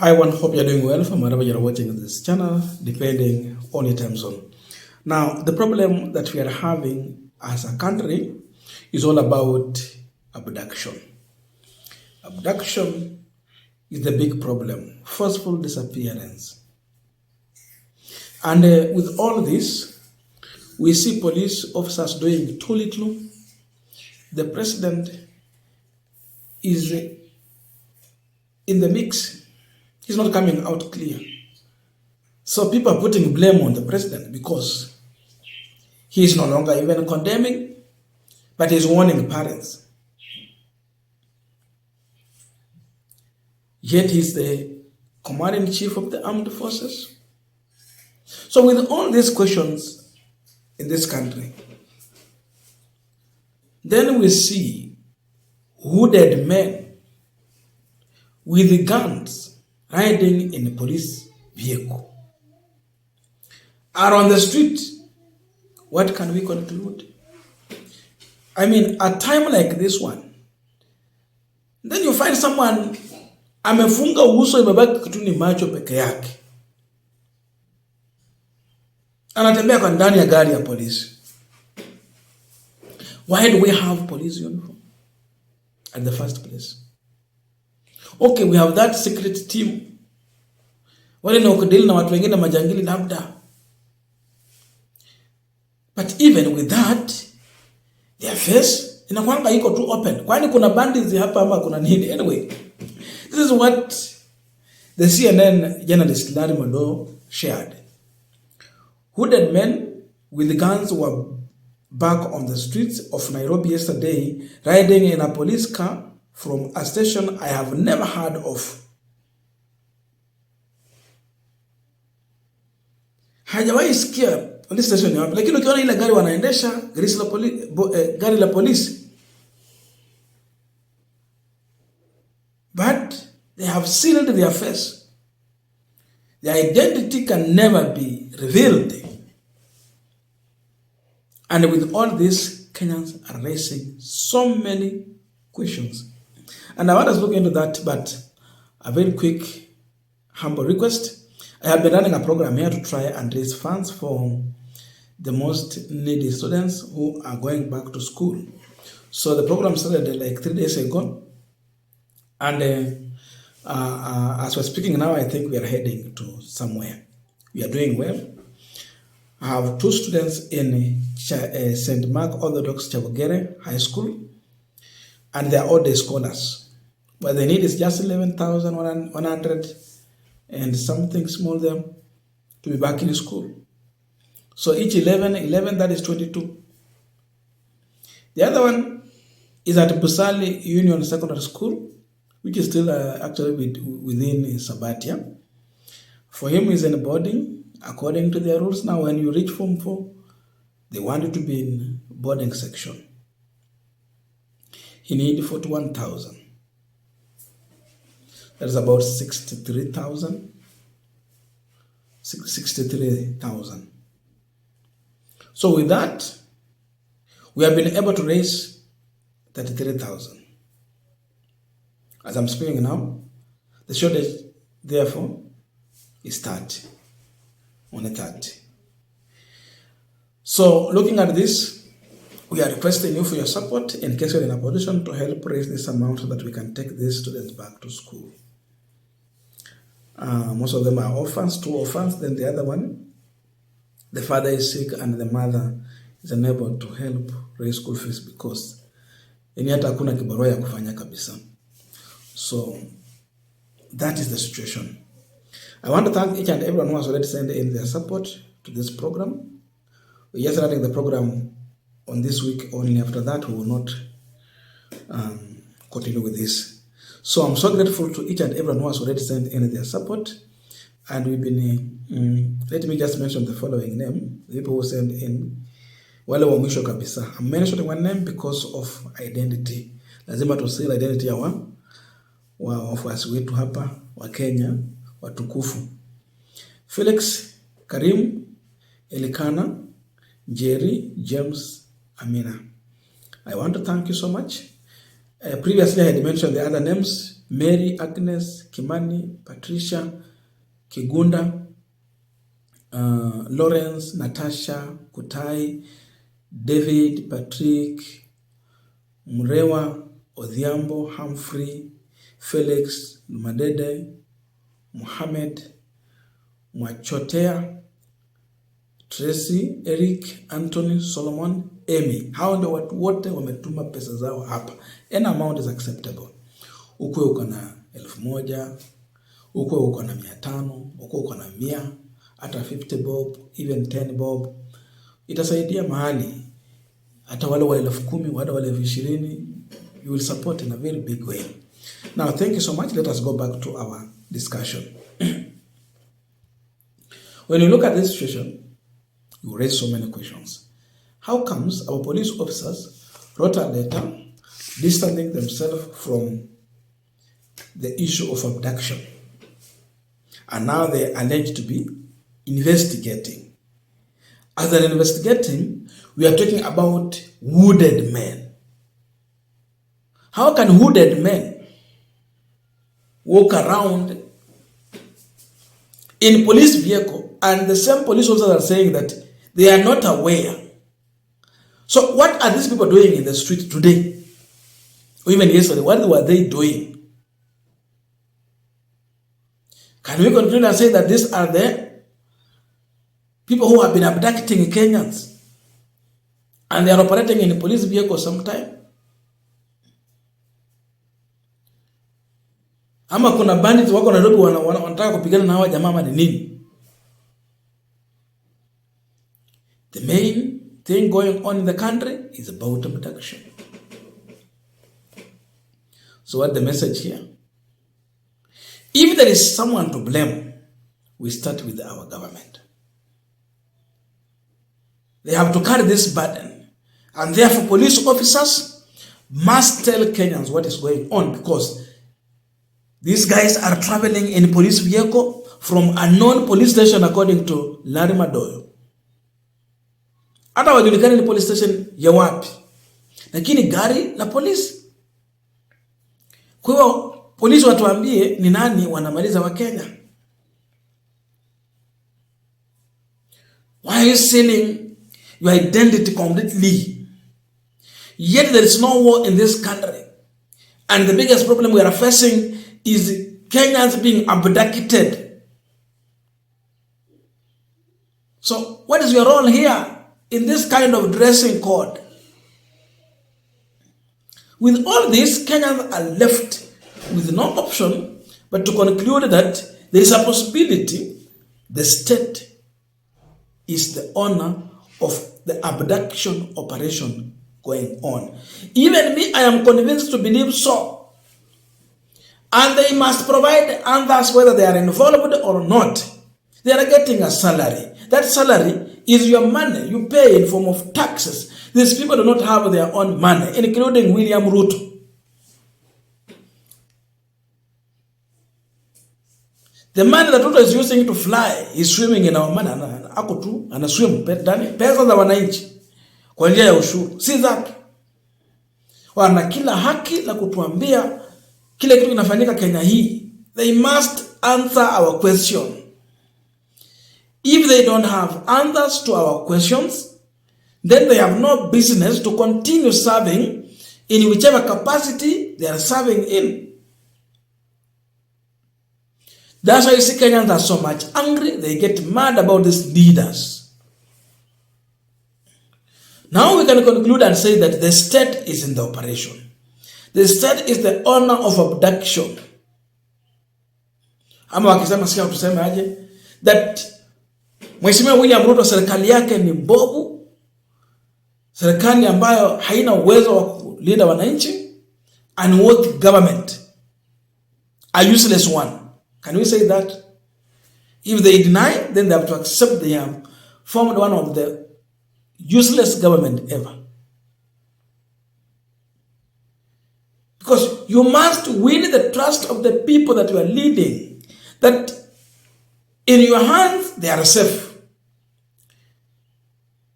Hi everyone, hope you're doing well from wherever you're watching this channel, depending on your time zone. Now, the problem that we are having as a country is all about abduction. Abduction is the big problem, forceful disappearance. And with all this, we see police officers doing too little. The president is in the mix. He's not coming out clear. So people are putting blame on the president because he is no longer even condemning, but he's warning parents. Yet he's the commander-in-chief of the armed forces. So with all these questions in this country, then we see hooded men with guns riding in a police vehicle are on the street. What can we conclude? I mean, a time like this one, then you find someone amefunga uso imebaki kitu ni macho peke yake, anatembea kwa ndani ya gari ya polisi. Why do we have police uniform at the first place? Okay, we have that secret team. Wale na ukadili na watu wengine majangili labda. But even with that, their face inakuanga iko too open. Kwani kuna bandits hapa ama kuna nini? Anyway, this is what the CNN journalist Larry Mado shared. Hooded men with guns were back on the streets of Nairobi yesterday, riding in a police car from a station I have never heard of. Hajawahi sikia police station ya wapi, lakini ukiona ile gari wanaendesha, gari la polisi. But they have sealed their face. Their identity can never be revealed. And with all this, Kenyans are raising so many questions. And I want us to look into that, but a very quick, humble request. I have been running a program here to try and raise funds for the most needy students who are going back to school. So the program started like 3 days ago. And as we're speaking now, I think we are heading to somewhere. We are doing well. I have 2 students in St. Mark Orthodox Chabogere High School, and they are all day scholars. What they need is just 11,100 and something small them to be back in school. So each 11, that is 22. The other one is at Busali Union Secondary School, which is still actually within Sabatia. For him, he's in boarding according to their rules. Now, when you reach Form 4, they want you to be in boarding section. He needs 41,000. That's about 63,000. 63,000. So with that, we have been able to raise 33,000. As I'm speaking now, the shortage, therefore, is 30. Only 30. So looking at this, we are requesting you for your support in case you're in a position to help raise this amount so that we can take these students back to school. Most of them are orphans, 2 orphans. Then the other one, the father is sick and the mother is unable to help raise school fees because hata hakuna kibarua ya kufanya kabisa. So that is the situation. I want to thank each and everyone who has already sent in their support to this program. We're just running the program on this week only. After that, we will not continue with this. So I'm so grateful to each and everyone who has already sent in their support. And we've been, let me just mention the following name. The people who send in, wale wa mwisho kabisa. I'm mentioning one name because of identity. Lazima tusile identity ya wafuasi wetu hapa, wa Kenya, watukufu. Felix, Karim, Elikana, Jerry, James, Amina. I want to thank you so much. Previously, I had mentioned the other names. Mary Agnes Kimani, Patricia Kigunda, Lawrence Natasha Kutai, David Patrick Murewa, Odhiambo Humphrey, Felix Madede, Muhammad Mwachotea, Tracy, Eric, Anthony, Solomon, Amy. Hao ndio watu wote wametuma pesa zao hapa. Any amount is acceptable. Ukwe uko na 1,000, ukwe uko na 500, ukwe uko na 100, hata 50 bob, even 10 bob. Itasaidia mahali. Hata wale wa 10,000, wale 20,000, you will support in a very big way. Now, thank you so much. Let us go back to our discussion. When you look at this situation, you raise so many questions. How comes our police officers wrote a letter distancing themselves from the issue of abduction, and now they are alleged to be investigating? As they're investigating, we are talking about wounded men. How can wounded men walk around in police vehicle, and the same police officers are saying that they are not aware? So what are these people doing in the street today? Or even yesterday, what were they doing? Can we continue and say that these are the people who have been abducting Kenyans and they are operating in a police vehicle sometime? Ama kuna bandits wako Nairobi wanataka kupigana na hawa jamaa ni nini? The main thing going on in the country is about abduction. So what's the message here? If there is someone to blame, we start with our government. They have to carry this burden. And therefore, police officers must tell Kenyans what is going on, because these guys are traveling in police vehicle from a known police station, according to Larry Madoyo. Hata wajulikani ni police station ya wapi, lakini gari la polisi. Kwa hiyo polisi watuambie ni nani wanamaliza wa Kenya. Why are you selling your identity completely? Yet there is no war in this country. And the biggest problem we are facing is Kenyans being abducted. So what is your role here in this kind of dressing code? With all this, Kenyans are left with no option but to conclude that there is a possibility the state is the owner of the abduction operation going on. Even me, I am convinced to believe so. And they must provide answers whether they are involved or not. They are getting a salary. That salary is your money you pay in form of taxes. These people do not have their own money, including William Ruto. The money that Ruto is using to fly is swimming in our money. Ako tu anaswim ndani pesa za wananchi kwa njia ya ushuru, si zake. Wana kila haki la kutuambia kile kitu kinafanyika Kenya hii. They must answer our question. If they don't have answers to our questions, then they have no business to continue serving in whichever capacity they are serving in. That's why you see Kenyans are so much angry. They get mad about these leaders. Now we can conclude and say that the state is in the operation. The state is the owner of abduction. Ama wakisema sikia tuseme aje that Mheshimiwa William Ruto serikali yake ni mbovu, serikali ambayo haina uwezo wa kulinda wananchi, unworthy government, a useless one. Can we say that? If they deny, then they have to accept they have formed one of the useless government ever. Because you must win the trust of the people that you are leading, that in your hands they are safe.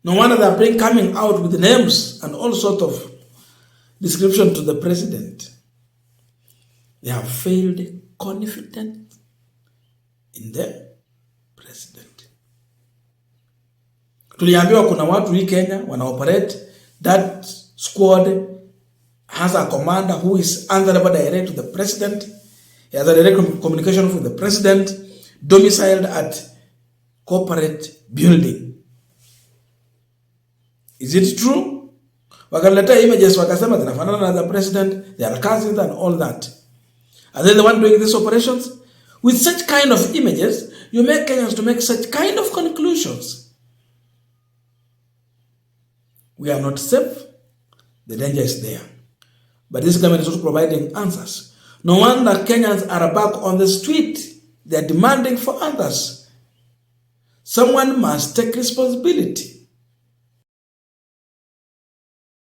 No wonder they are coming out with names and all sorts of description to the president. They have failed confidence in the president. Tuliambiwa kuna watu hii Kenya wana operate. That squad has a commander who is answerable direct to the president. He has a direct communication with the president, domiciled at corporate building. Is it true? Wakaleta images wakasema zinafanana na the president, they are cousins and all that. Are they the one doing these operations? With such kind of images, you make Kenyans to make such kind of conclusions. We are not safe. The danger is there. But this government is not providing answers. No wonder Kenyans are back on the street. They are demanding for answers. Someone must take responsibility.